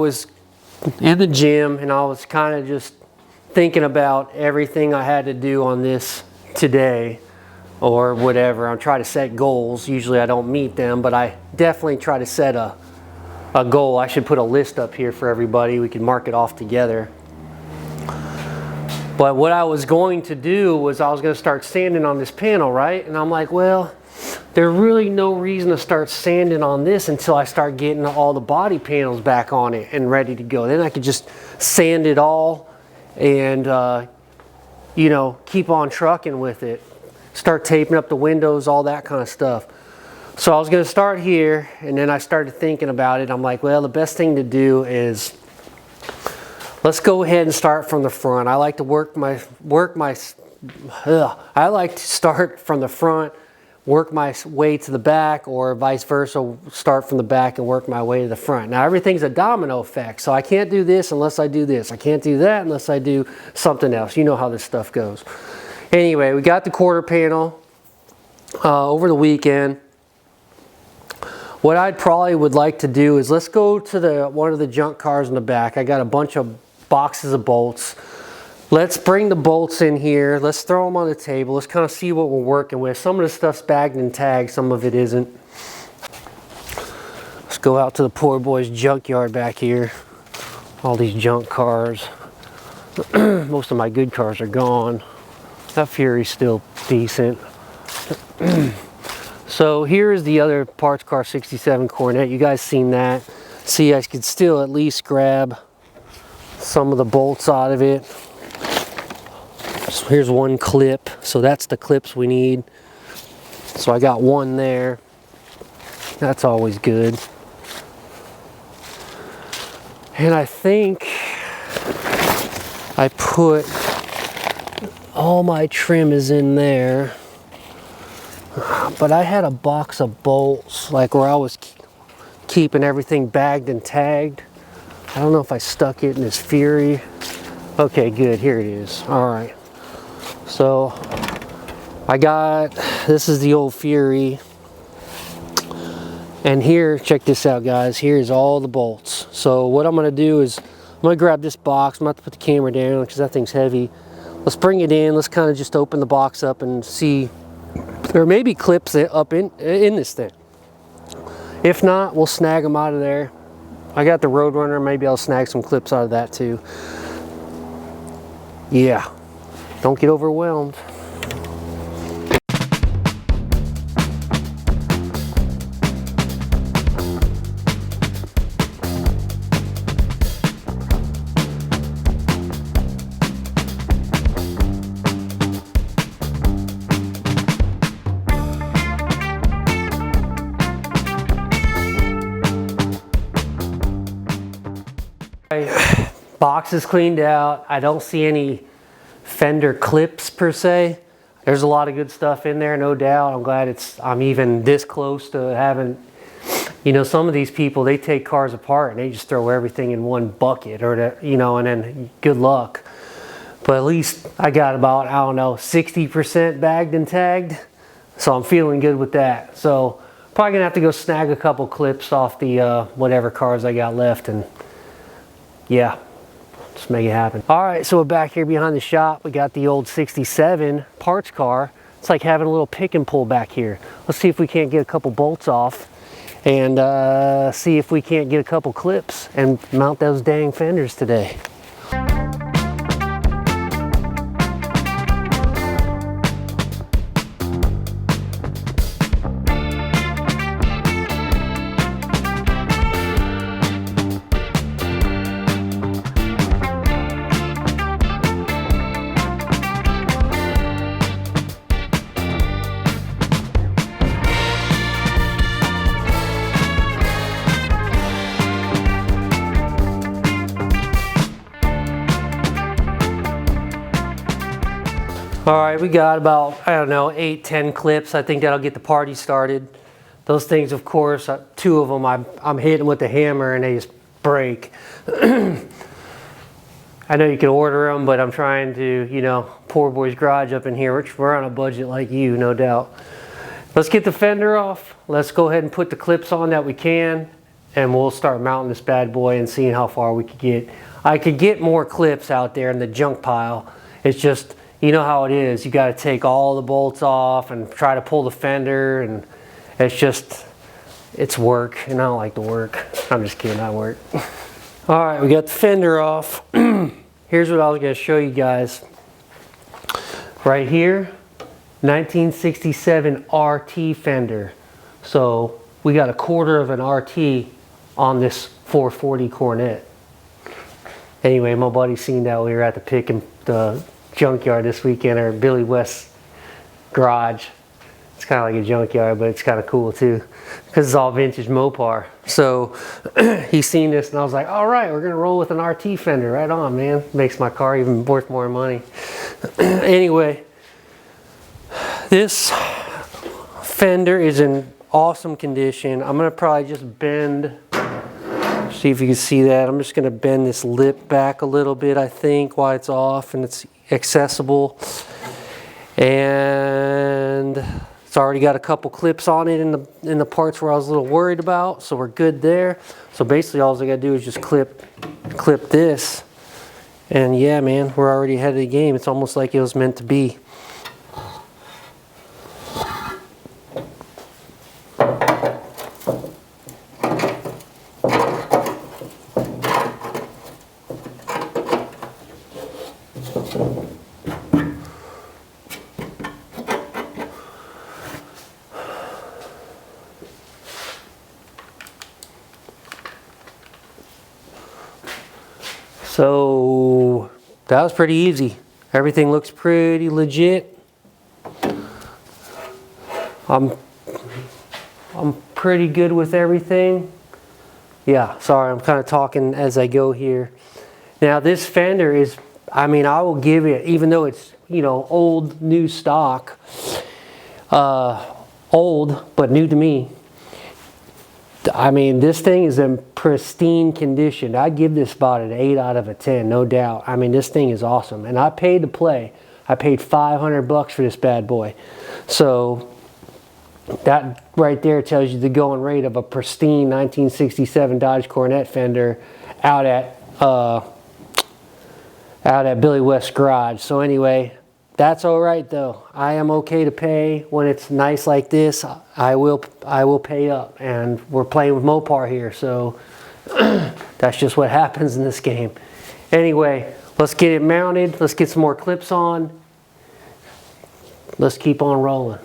was in the gym and I was kind of just thinking about everything I had to do on this today or whatever. I'm trying to set goals. Usually I don't meet them, but I definitely try to set a goal. I should put a list up here for everybody. We can mark it off together. But what I was going to do was I was going to start sanding on this panel, right? And I'm like, well, there's really no reason to start sanding on this until I start getting all the body panels back on it and ready to go. Then I could just sand it all and, you know, keep on trucking with it. Start taping up the windows, all that kind of stuff. So I was going to start here, and then I started thinking about it. I'm like, well, the best thing to do is let's go ahead and start from the front. I like to I like to start from the front, work my way to the back, or vice versa, start from the back and work my way to the front. Now everything's a domino effect, so I can't do this unless I do this. I can't do that unless I do something else. You know how this stuff goes. Anyway, we got the quarter panel over the weekend. What I probably would like to do is let's go to one of the junk cars in the back. I got a bunch of boxes of bolts. Let's bring the bolts in here. Let's throw them on the table. Let's kind of see what we're working with. Some of the stuff's bagged and tagged, some of it isn't. Let's go out to the poor boy's junkyard back here. All these junk cars. Most of my good cars are gone. That Fury's still decent. So here is the other parts car 67 Coronet. You guys seen that. See, I could still at least grab some of the bolts out of it. So here's one clip. So that's the clips we need. So I got one there. That's always good. And I think I put all my trim is in there. But I had a box of bolts, like where I was keeping everything bagged and tagged. I don't know if I stuck it in this Fury. Okay, good, here it is. All right. So I got, this is the old Fury. And here, check this out guys, here's all the bolts. So what I'm gonna do is, I'm gonna grab this box. I'm gonna have to put the camera down because that thing's heavy. Let's bring it in, let's kind of just open the box up and see. There may be clips up in this thing. If not, we'll snag them out of there. I got the Roadrunner, maybe I'll snag some clips out of that too. Yeah, don't get overwhelmed. Box is cleaned out. I don't see any fender clips per se. There's a lot of good stuff in there, no doubt. I'm glad I'm even this close to having, you know, some of these people, they take cars apart and they just throw everything in one bucket or, you know, and then good luck. But at least I got about, I don't know, 60% bagged and tagged. So I'm feeling good with that. So probably gonna have to go snag a couple clips off the whatever cars I got left, and yeah, just make it happen. All right, so we're back here behind the shop. We got the old 67 parts car. It's like having a little pick and pull back here. Let's see if we can't get a couple bolts off and see if we can't get a couple clips and mount those dang fenders today. All right, we got about, I don't know, 8-10 clips. I think that'll get the party started. Those things, of course, 2 of them I'm hitting with the hammer and they just break. I know you can order them, but I'm trying to, you know, poor boy's garage up in here. We're on a budget like you, no doubt. Let's get the fender off. Let's go ahead and put the clips on that we can. and we'll start mounting this bad boy and seeing how far we could get. I could get more clips out there in the junk pile. It's just, you know how it is. You got to take all the bolts off and try to pull the fender, and it's work, and I don't like the work. I'm just kidding, I work. All right, we got the fender off. Here's what I was going to show you guys. Right here, 1967 RT fender. So we got a quarter of an RT on this 440 Coronet. Anyway, my buddy seen that we were at the junkyard this weekend, or Billy West's garage. It's kind of like a junkyard, but it's kind of cool too, because it's all vintage Mopar. So he seen this, and I was like, all right, we're gonna roll with an RT fender. Right on, man. Makes my car even worth more money. Anyway, this fender is in awesome condition. I'm gonna probably just bend, see if you can see that. I'm just gonna bend this lip back a little bit, I think, while it's off and it's accessible. And it's already got a couple clips on it in the parts where I was a little worried about, so we're good there. So basically all I gotta do is just clip this, and yeah, man, we're already ahead of the game. It's almost like it was meant to be. So that was pretty easy. Everything looks pretty legit. I'm pretty good with everything. Yeah, sorry, I'm kind of talking as I go here. Now this fender is, I mean, I will give it, even though it's, you know, old, new stock, old, but new to me. I mean, this thing is in pristine condition. I'd give this about an 8 out of a 10, no doubt. I mean, this thing is awesome. And I paid to play. I paid $500 for this bad boy. So that right there tells you the going rate of a pristine 1967 Dodge Coronet fender out at Billy West's garage. So anyway, that's all right though. I am okay to pay when it's nice like this. I will pay up, and we're playing with Mopar here, so that's just what happens in this game. Anyway, let's get it mounted. Let's get some more clips on. Let's keep on rolling.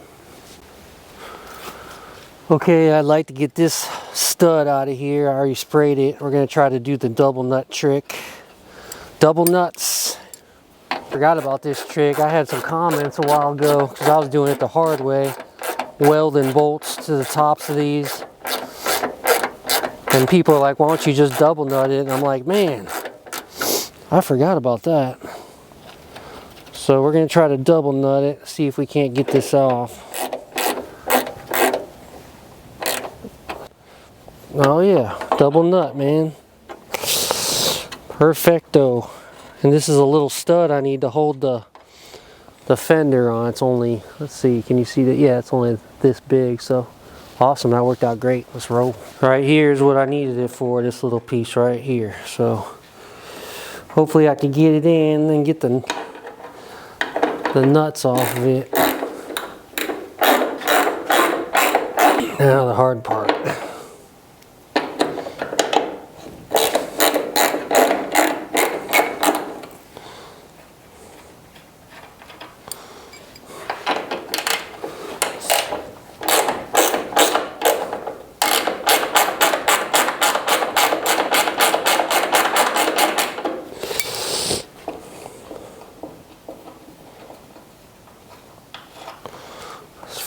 Okay, I'd like to get this stud out of here. I already sprayed it. We're gonna try to do the double nut trick. Double nuts. Forgot about this trick. I had some comments a while ago because I was doing it the hard way, welding bolts to the tops of these, and people are like, why don't you just double nut it? And I'm like, man, I forgot about that. So we're gonna try to double nut it, see if we can't get this off. Oh yeah, double nut, man. Perfecto. And this is a little stud I need to hold the fender on. It's only, let's see, can you see that? Yeah, it's only this big, so awesome, that worked out great. Let's roll. Right here is what I needed it for, this little piece right here. So hopefully I can get it in and get the nuts off of it. Now the hard part.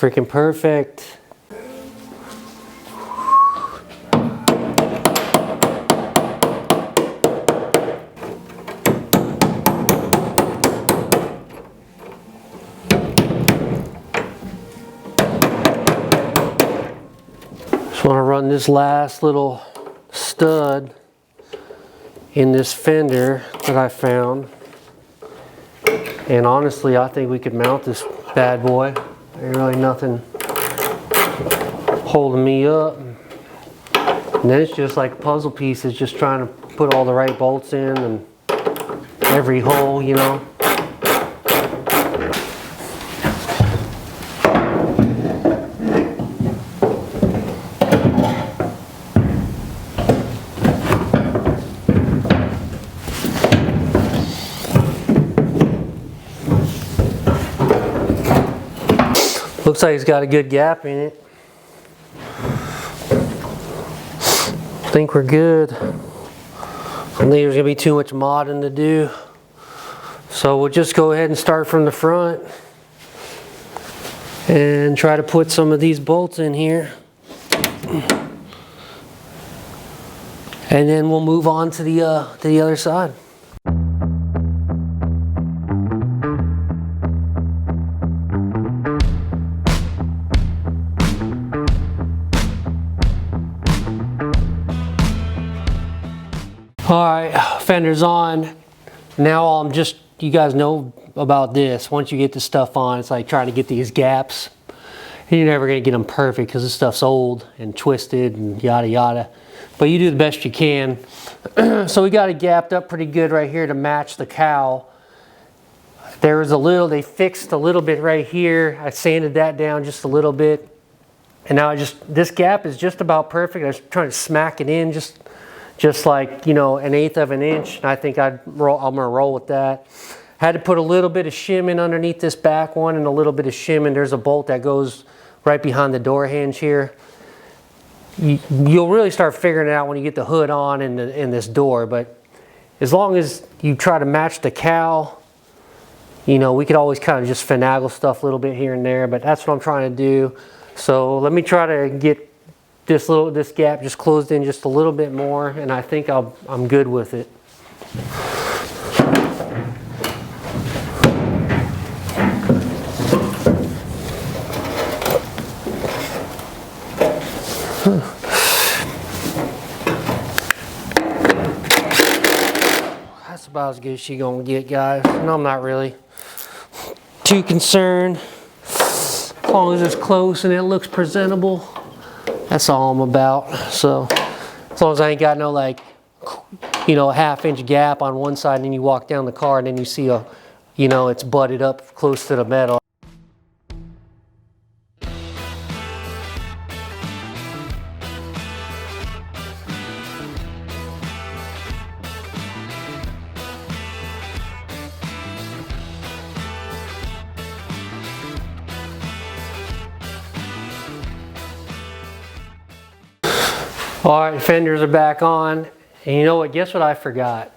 Freaking perfect. Just want to run this last little stud in this fender that I found, and honestly I think we could mount this bad boy. There's really nothing holding me up. And then it's just like puzzle pieces, just trying to put all the right bolts in and every hole, you know. Looks like it's got a good gap in it. I think we're good. I don't think there's gonna be too much modding to do. So we'll just go ahead and start from the front and try to put some of these bolts in here. And then we'll move on to the other side. Alright, fender's on. Now you guys know about this. Once you get this stuff on, it's like trying to get these gaps. You're never going to get them perfect because this stuff's old and twisted and yada yada. But you do the best you can. So we got it gapped up pretty good right here to match the cowl. There was they fixed a little bit right here. I sanded that down just a little bit. And now this gap is just about perfect. I was trying to smack it in just like, you know, 1/8 of an inch. And I think I'm gonna roll with that. Had to put a little bit of shim in underneath this back one and a little bit of shim, and there's a bolt that goes right behind the door hinge here. You'll really start figuring it out when you get the hood on in this door, but as long as you try to match the cowl, you know, we could always kind of just finagle stuff a little bit here and there, but that's what I'm trying to do. So let me try to get this gap just closed in just a little bit more, and I think I'm good with it. That's about as good as she's gonna get, guys. No, I'm not really too concerned. As long as it's close and it looks presentable, that's all I'm about. So as long as I ain't got no, like, you know, a 1/2 inch gap on one side, and then you walk down the car and then you see you know, it's butted up close to the metal. All right, fenders are back on. And you know what, guess what I forgot?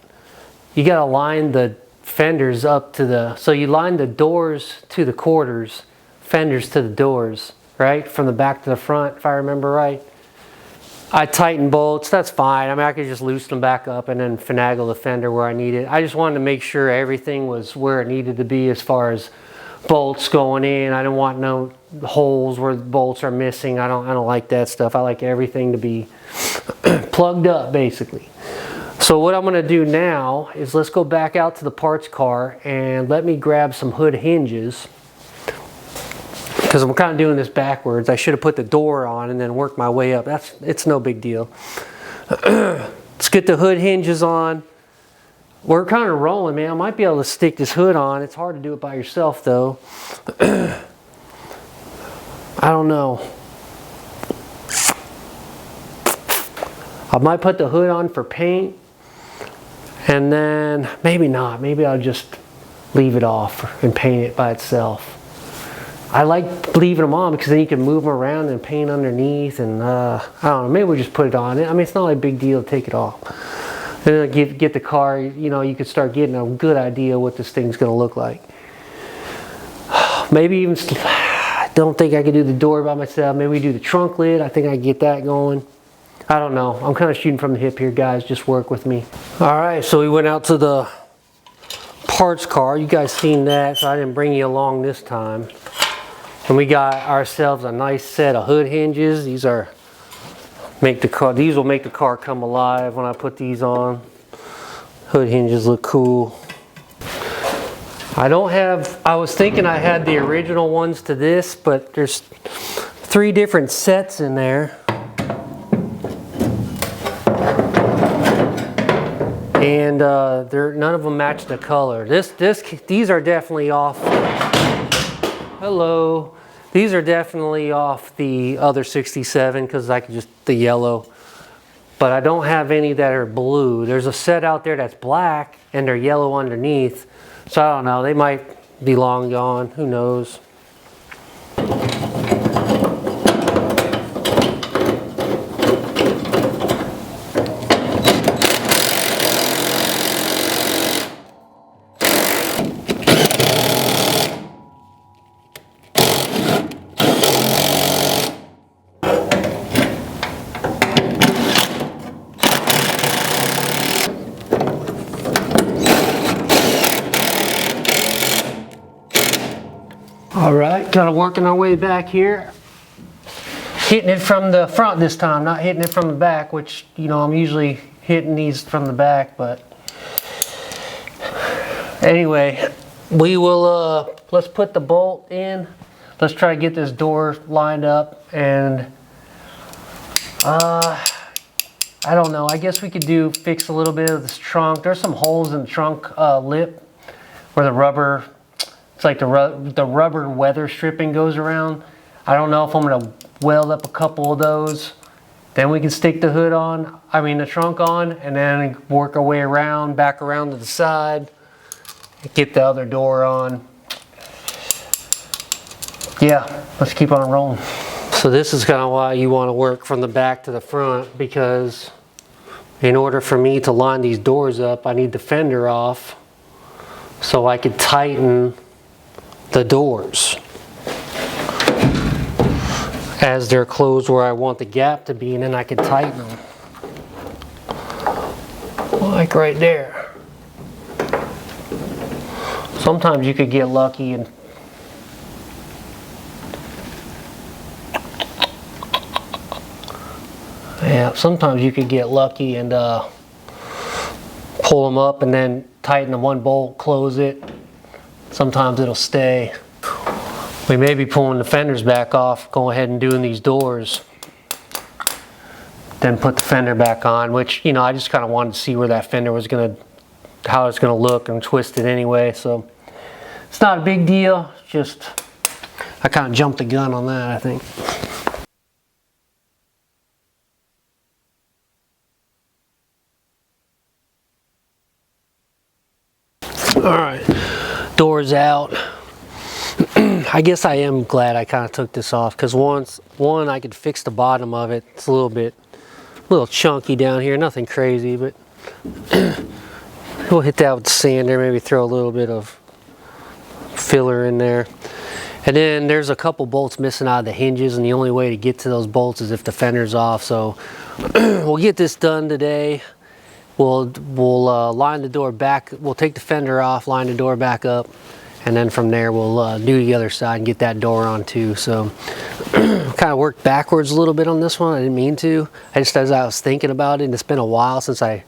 You gotta line the fenders up to so you line the doors to the quarters, fenders to the doors, right? From the back to the front, if I remember right. I tighten bolts, that's fine. I mean, I could just loosen them back up and then finagle the fender where I need it. I just wanted to make sure everything was where it needed to be as far as bolts going in. I don't want no holes where the bolts are missing. I don't like that stuff. I like everything to be plugged up, basically. So what I'm going to do now is let's go back out to the parts car and let me grab some hood hinges, because I'm kind of doing this backwards. I should have put the door on and then worked my way up. It's no big deal. Let's get the hood hinges on. We're kind of rolling, man. I might be able to stick this hood on. It's hard to do it by yourself, though. I don't know. I might put the hood on for paint, and then maybe not. Maybe I'll just leave it off and paint it by itself. I like leaving them on because then you can move them around and paint underneath, and I don't know. Maybe we'll just put it on. I mean, it's not like a big deal to take it off. And then get the car, you know, you could start getting a good idea what this thing's going to look like. Maybe even, I don't think I could do the door by myself. Maybe we do the trunk lid. I think I can get that going. I don't know. I'm kind of shooting from the hip here, guys. Just work with me. All right, so we went out to the parts car. You guys seen that, so I didn't bring you along this time. And we got ourselves a nice set of hood hinges. These will make the car come alive when I put these on. Hood hinges look cool. I was thinking I had the original ones to this, but there's 3 different sets in there. And none of them match the color. These are definitely off. Hello. These are definitely off the other 67 because I could just the yellow. But I don't have any that are blue. There's a set out there that's black and they're yellow underneath. So I don't know, they might be long gone, who knows. All right, kind of working our way back here. Hitting it from the front this time, not hitting it from the back, which, you know, I'm usually hitting these from the back, but anyway, we will, let's put the bolt in. Let's try to get this door lined up, and I don't know, I guess we could fix a little bit of this trunk. There's some holes in the trunk lip where the rubber, it's like the rubber weather stripping goes around. I don't know if I'm gonna weld up a couple of those. Then we can stick the hood on, the trunk on, and then work our way around, back around to the side, get the other door on. Yeah, let's keep on rolling. So this is kind of why you want to work from the back to the front, because in order for me to line these doors up, I need the fender off so I could tighten the doors as they're closed where I want the gap to be, and then I can tighten them like right there. Sometimes you could get lucky and sometimes you could get lucky and pull them up and then tighten the one bolt, close it. Sometimes it'll stay. We may be pulling the fenders back off, go ahead and doing these doors, then put the fender back on, which, you know, I just kind of wanted to see where that fender was how it's gonna look and twist it anyway. So it's not a big deal, just I kind of jumped the gun on that, I think. All right, doors out. I guess I am glad I kind of took this off, because one, I could fix the bottom of it. It's a little chunky down here, nothing crazy, but we'll hit that with the sander, maybe throw a little bit of filler in there. And then there's a couple bolts missing out of the hinges, and the only way to get to those bolts is if the fender's off. So we'll get this done today. We'll line the door back. We'll take the fender off, line the door back up, and then from there we'll do the other side and get that door on too. So kind of worked backwards a little bit on this one. I didn't mean to. As I was thinking about it, and it's been a while since I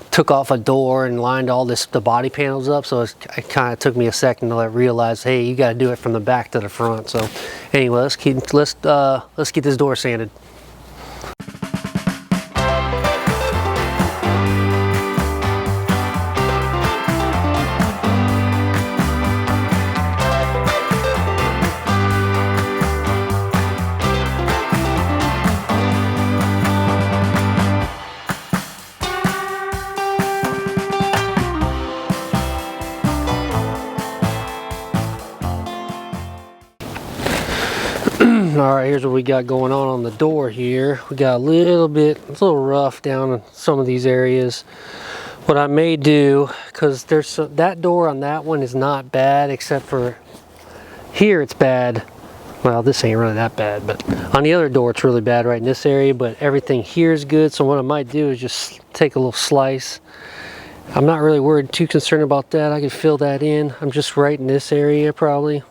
took off a door and lined all the body panels up, so it kind of took me a second to realize, hey, you got to do it from the back to the front. So anyway, let's get this door sanded. All right, here's what we got going on the door here. We got it's a little rough down in some of these areas. What I may do, because that door on that one is not bad, except for here it's bad. Well, this ain't really that bad, but on the other door it's really bad right in this area, but everything here is good. So what I might do is just take a little slice. I'm not really too concerned about that. I can fill that in. I'm just right in this area probably.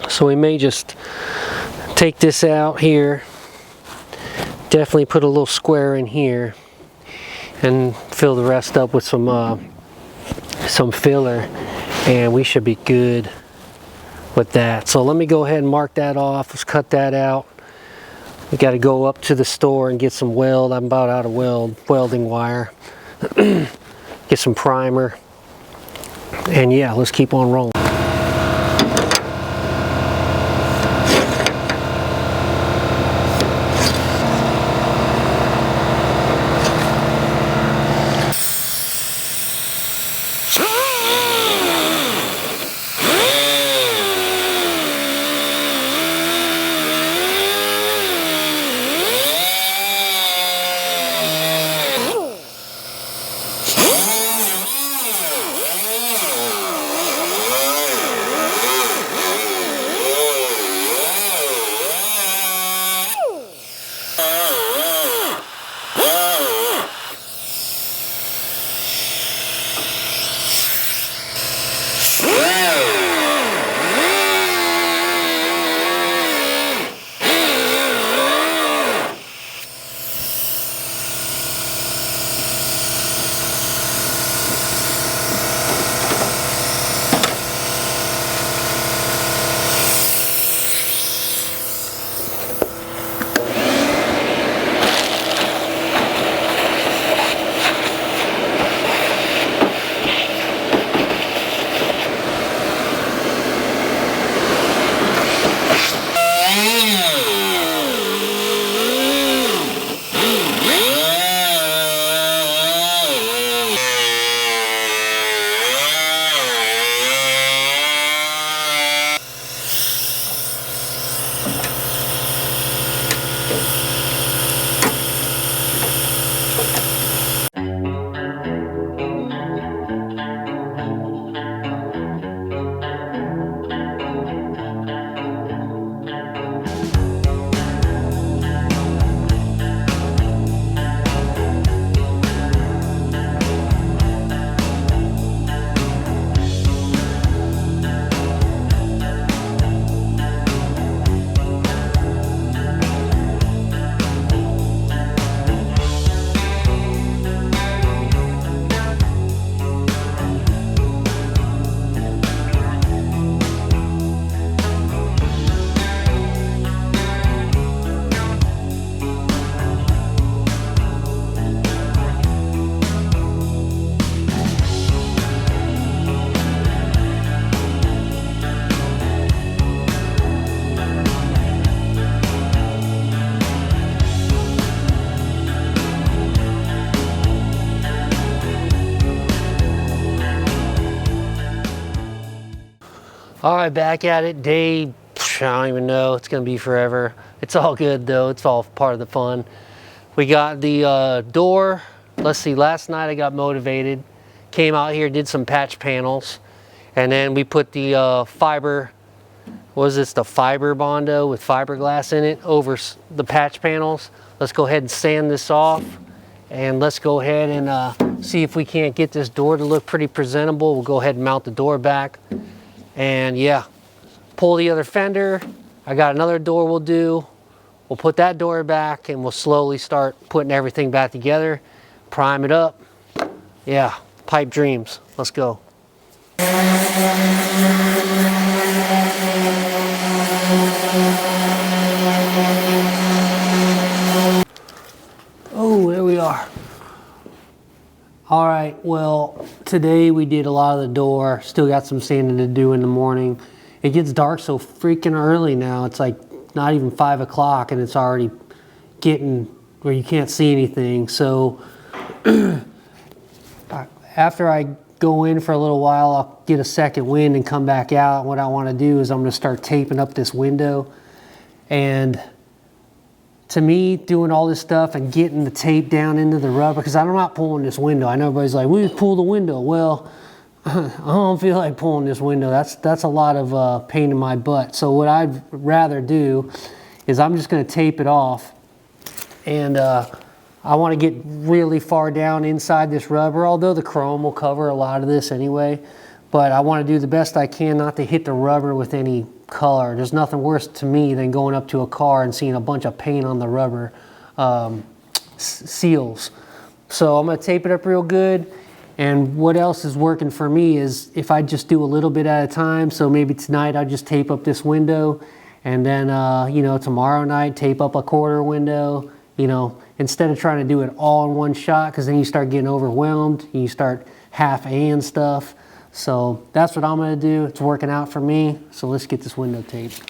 So we may just take this out here, definitely put a little square in here, and fill the rest up with some filler, and we should be good with that. So let me go ahead and mark that off. Let's cut that out. We got to go up to the store and get some weld. I'm about out of welding wire. get some primer, and yeah, let's keep on rolling. All right, back at it. Day, I don't even know. It's going to be forever. It's all good, though. It's all part of the fun. We got the door. Let's see, last night I got motivated. Came out here, did some patch panels. And then we put the fiber, what is this, the fiber Bondo with fiberglass in it over the patch panels. Let's go ahead and sand this off. And let's go ahead and see if we can't get this door to look pretty presentable. We'll go ahead and mount the door back. And yeah, pull the other fender. I got another door we'll do. We'll put that door back and we'll slowly start putting everything back together. Prime it up. Yeah, pipe dreams. Let's go. Oh, there we are. All right, well, today we did a lot of the door. Still got some sanding to do in the morning. It gets dark so freaking early now. It's like not even 5 o'clock and it's already getting where you can't see anything. So after I go in for a little while, I'll get a second wind and come back out. What I want to do is I'm going to start taping up this window. And to me, doing all this stuff and getting the tape down into the rubber, because I'm not pulling this window. I know everybody's like, we just pull the window. Well, I don't feel like pulling this window. That's a lot of pain in my butt. So what I'd rather do is I'm just going to tape it off. And I want to get really far down inside this rubber, although the chrome will cover a lot of this anyway. But I want to do the best I can not to hit the rubber with any color. There's nothing worse to me than going up to a car and seeing a bunch of paint on the rubber seals. So I'm going to tape it up real good. And what else is working for me is if I just do a little bit at a time. So maybe tonight I'll just tape up this window, and then you know, tomorrow night tape up a quarter window. You know, instead of trying to do it all in one shot, because then you start getting overwhelmed. You start half A and stuff. So that's what I'm gonna do. It's working out for me. So let's get this window taped.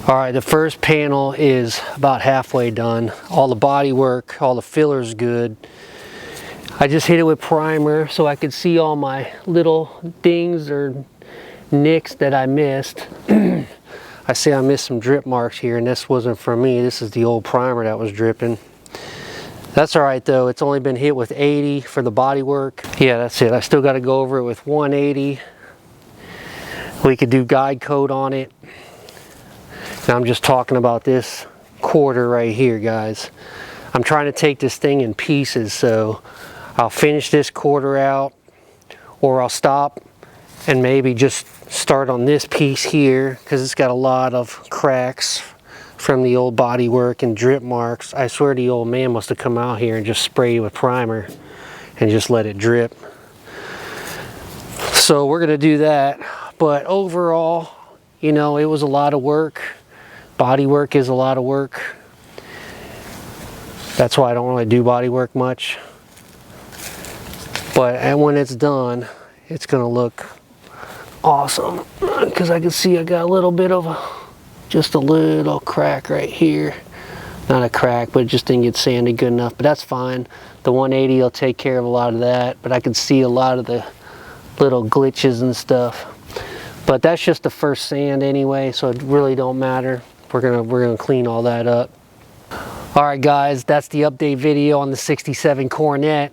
All right, the first panel is about halfway done. All the body work, all the filler's good. I just hit it with primer so I could see all my little dings or nicks that I missed. I see I missed some drip marks here, and this wasn't from me. This is the old primer that was dripping. That's all right though. It's only been hit with 80 for the body work. Yeah, that's it. I still got to go over it with 180. We could do guide coat on it. Now I'm just talking about this quarter right here, guys. I'm trying to take this thing in pieces, so I'll finish this quarter out, or I'll stop and maybe just start on this piece here because it's got a lot of cracks from the old body work and drip marks. I swear the old man must have come out here and just sprayed with primer and just let it drip. So we're gonna do that, but overall, you know, it was a lot of work. Body work is a lot of work. That's why I don't really do body work much. But when it's done, it's gonna look awesome. Because I can see I got a little bit of just a little crack right here. Not a crack, but it just didn't get sanded good enough. But that's fine. The 180 will take care of a lot of that. But I can see a lot of the little glitches and stuff. But that's just the first sand anyway, so it really don't matter. We're gonna clean all that up. All right, guys, that's the update video on the 67 Coronet.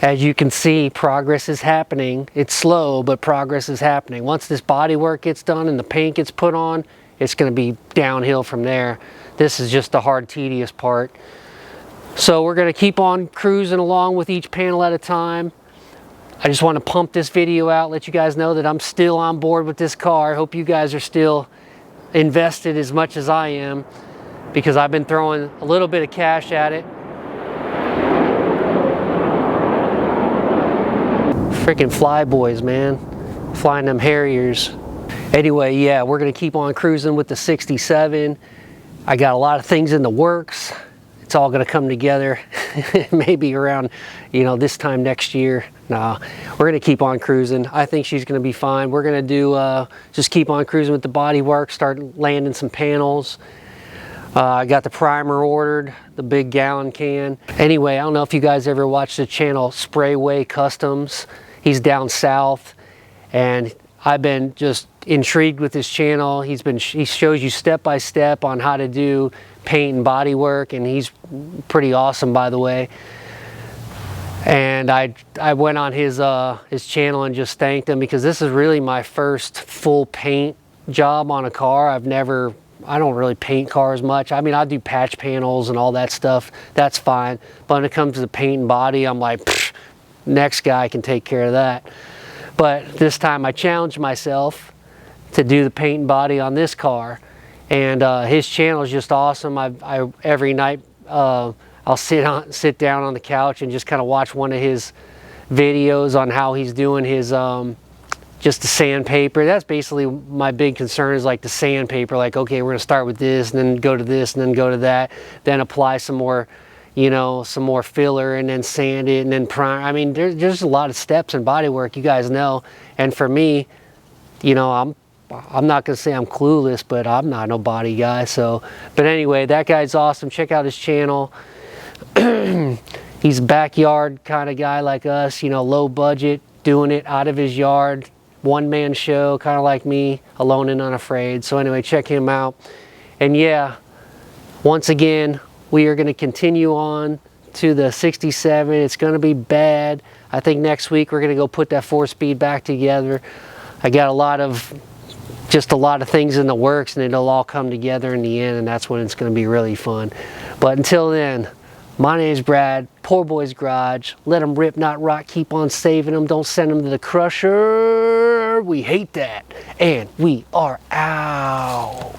As you can see, progress is happening. It's slow, but progress is happening. Once this body work gets done and the paint gets put on, it's gonna be downhill from there. This is just the hard, tedious part. So we're gonna keep on cruising along with each panel at a time. I just want to pump this video out, let you guys know that I'm still on board with this car. Hope you guys are still invested as much as I am, because I've been throwing a little bit of cash at it. Freaking flyboys, man. Flying them Harriers. Anyway, yeah, we're gonna keep on cruising with the 67. I got a lot of things in the works. It's all going to come together maybe around, you know, this time next year. Nah, we're going to keep on cruising. I think she's going to be fine. We're going to do just keep on cruising with the body work, start landing some panels. I got the primer ordered, the big gallon can. Anyway, I don't know if you guys ever watched the channel Sprayway Customs. He's down south, and I've been just intrigued with his channel. He shows you step by step on how to do paint and body work, and he's pretty awesome, by the way. And I went on his channel and just thanked him, because this is really my first full paint job on a car. I don't really paint cars much. I mean, I do patch panels and all that stuff. That's fine. But when it comes to the paint and body, I'm like, next guy can take care of that. But this time I challenged myself to do the paint and body on this car. And his channel is just awesome. I every night I'll sit down on the couch and just kind of watch one of his videos on how he's doing his just the sandpaper. That's basically my big concern, is like the sandpaper. Like, okay, we're gonna start with this, and then go to this, and then go to that, then apply some more, you know, some more filler, and then sand it, and then prime. I mean, there's a lot of steps in body work, you guys know. And for me, you know, I'm not gonna say I'm clueless, but I'm not no body guy. So, but anyway, that guy's awesome. Check out his channel. He's a backyard kind of guy like us, you know, low budget, doing it out of his yard, one-man show, kind of like me, alone and unafraid. So anyway, check him out. And yeah, once again, we are going to continue on to the 67. It's going to be bad. I think next week we're going to go put that 4-speed back together. I got a lot of things in the works, and it'll all come together in the end, and that's when it's going to be really fun. But until then, my name's Brad, Poor Boy's Garage. Let them rip, not rot. Keep on saving them. Don't send them to the crusher. We hate that. And we are out.